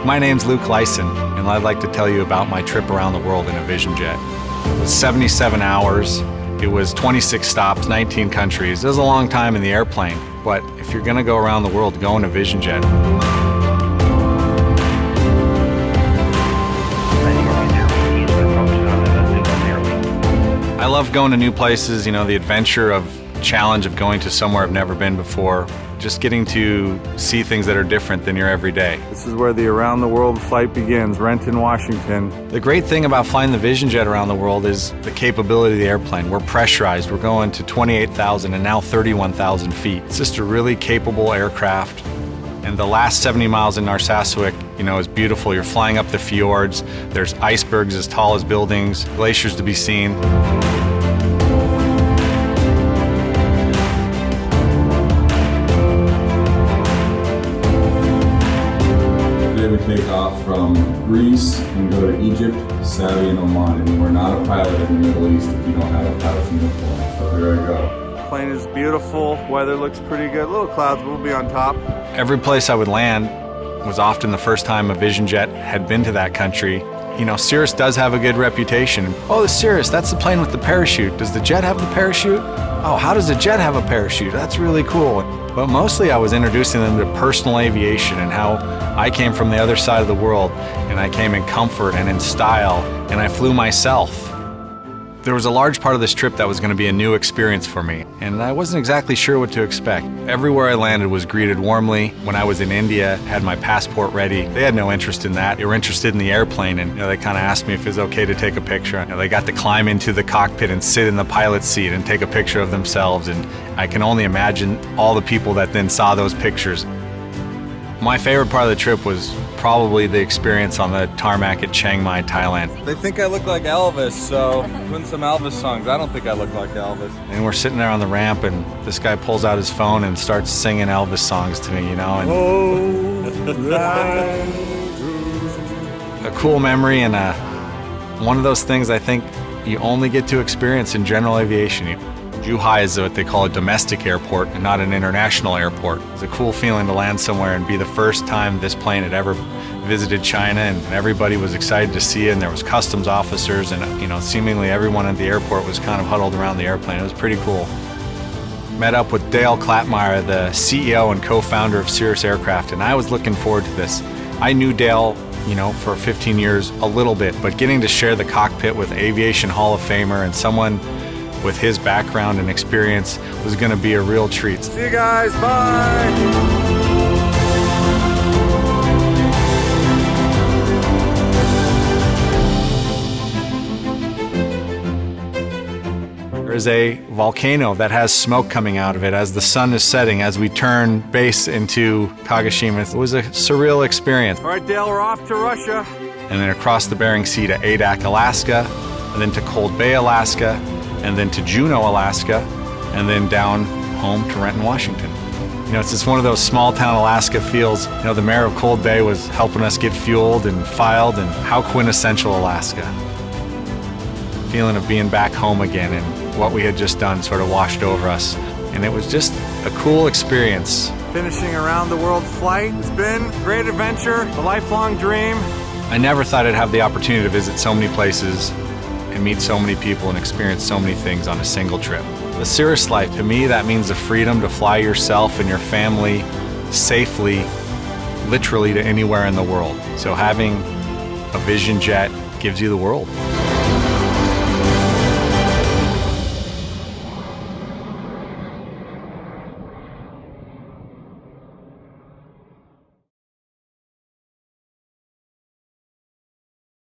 My name's Luke Lysen, and I'd like to tell you about my trip around the world in a Vision Jet. It was 77 hours, it was 26 stops, 19 countries. It was a long time in the airplane, but if you're gonna go around the world, go in a Vision Jet. I love going to new places, the adventure challenge of going to somewhere I've never been before. Just getting to see things that are different than your everyday. This is where the around the world flight begins, Renton, Washington. The great thing about flying the Vision Jet around the world is the capability of the airplane. We're pressurized. We're going to 28,000 and now 31,000 feet. It's just a really capable aircraft. And the last 70 miles in Narsarsuaq, is beautiful. You're flying up the fjords. There's icebergs as tall as buildings, glaciers to be seen. We take off from Greece and go to Egypt, Saudi, and Oman. And we're not a pilot in the Middle East if you don't have a pilot's uniform. So here I go. The plane is beautiful. Weather looks pretty good. Little clouds, we'll be on top. Every place I would land was often the first time a Vision Jet had been to that country. Cirrus does have a good reputation. Oh, the Cirrus, that's the plane with the parachute. Does the jet have the parachute? Oh, how does the jet have a parachute? That's really cool. But mostly I was introducing them to personal aviation and how I came from the other side of the world, and I came in comfort and in style, and I flew myself. There was a large part of this trip that was going to be a new experience for me, and I wasn't exactly sure what to expect. Everywhere I landed was greeted warmly. When I was in India, I had my passport ready. They had no interest in that. They were interested in the airplane, and they kind of asked me if it was okay to take a picture. They got to climb into the cockpit and sit in the pilot's seat and take a picture of themselves, and I can only imagine all the people that then saw those pictures. My favorite part of the trip was probably the experience on the tarmac at Chiang Mai, Thailand. They think I look like Elvis, so putting some Elvis songs. I don't think I look like Elvis. And we're sitting there on the ramp, and this guy pulls out his phone and starts singing Elvis songs to me, and a cool memory, and one of those things I think you only get to experience in general aviation. Zhuhai is what they call a domestic airport and not an international airport. It's a cool feeling to land somewhere and be the first time this plane had ever visited China, and everybody was excited to see it, and there was customs officers, and seemingly everyone at the airport was kind of huddled around the airplane. It was pretty cool. Met up with Dale Klattmeyer, the CEO and co-founder of Cirrus Aircraft, and I was looking forward to this. I knew Dale, for 15 years a little bit, but getting to share the cockpit with Aviation Hall of Famer and someone with his background and experience was going to be a real treat. See you guys, bye! There is a volcano that has smoke coming out of it as the sun is setting, as we turn base into Kagoshima. It was a surreal experience. All right, Dale, we're off to Russia. And then across the Bering Sea to Adak, Alaska, and then to Cold Bay, Alaska, and then to Juneau, Alaska, and then down home to Renton, Washington. It's just one of those small town Alaska feels. The mayor of Cold Bay was helping us get fueled and filed, and how quintessential Alaska. Feeling of being back home again, and what we had just done sort of washed over us. And it was just a cool experience. Finishing around the world flight. It's been a great adventure, a lifelong dream. I never thought I'd have the opportunity to visit so many places and meet so many people and experience so many things on a single trip. The Cirrus life, to me, that means the freedom to fly yourself and your family safely, literally to anywhere in the world. So having a Vision Jet gives you the world.